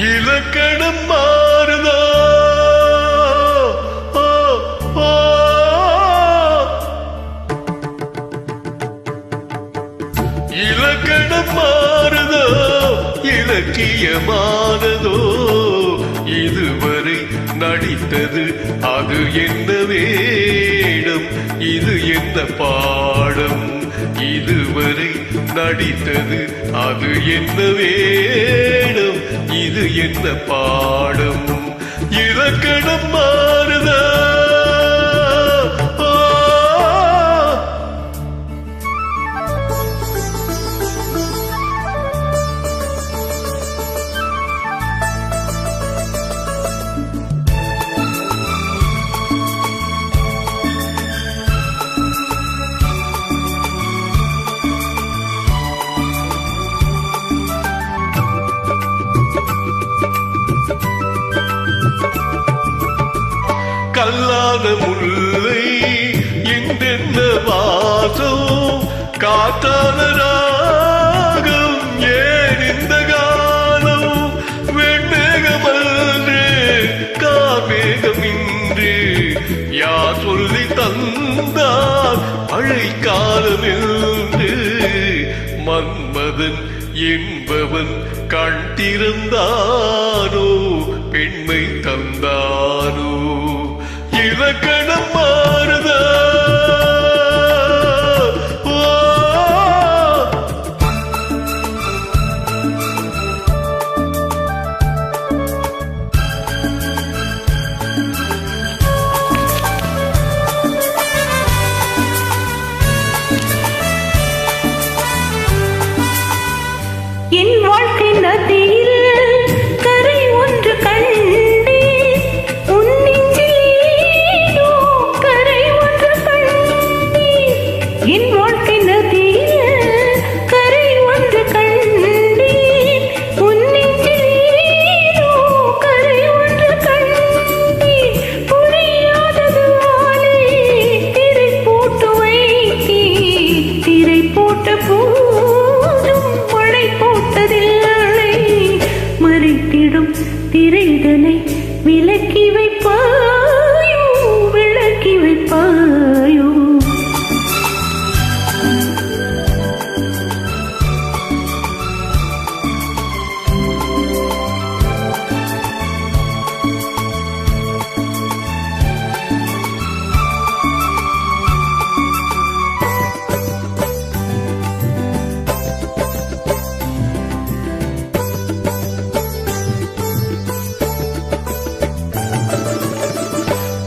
இலக்கணம் மாறுதா இலக்கணம் மாறுதோ இலக்கியமானதோ இதுவரை நடித்தது அது என்ன வேடம் இது என்ன பாடம் இதுவரை நடித்தது அது என்ன வேடம் இது என்ன பாடம் இலக்கணம் மாறுதா கல்லாத முல்லை இன்றென்ன வாசம் காத்தாத ராகம் ஏன் இந்த காலம் வெண்மேகமன்று கார்மேகம் இன்று யார் சொல்லி தந்தார் மழை காலம் என்று மன்மதன் என்பவன் கண் திறந்தானோ பெண்மை தந்தானோ இலக்கணம் மாறுதா என் வாழ்க்கை நதியில் கரை ஒன்று கண்டே உன் நெஞ்சிலோ கரை ஒன்று கண்டே என் வாழ்க்கை நதியில் கரை ஒன்று கண்டே உன் நெஞ்சிலோ கரை ஒன்று கண்டே புரியாதது ஆலை திரை போட்டு வைத்தே திரை போட்ட மறைத்திடும் திரைதனை விலக்கி வைப்பாயோ விளக்கி வைப்பாயோ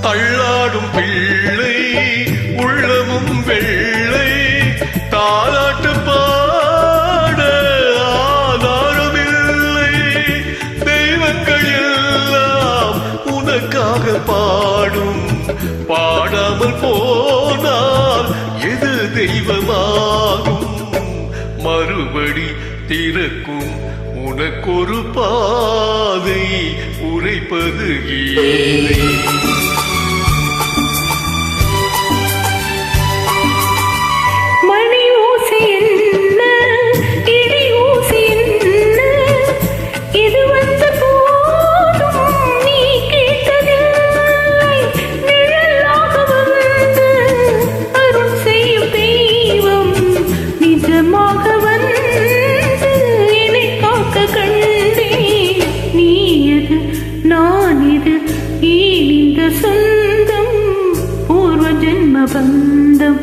தள்ளாடும் பிள்ளை உள்ளமும் வெள்ளை தாலாட்டு பாட ஆதாரமில்லை தெய்வங்கள் எல்லாம் உனக்காக பாடும் பாடாமல் போனால் எது தெய்வமாகும் மறுபடி திறக்கும் உனக்கொரு பாதை உரைப்பது இல்லை சொந்தம் பூர்வ ஜென்ம பந்தம்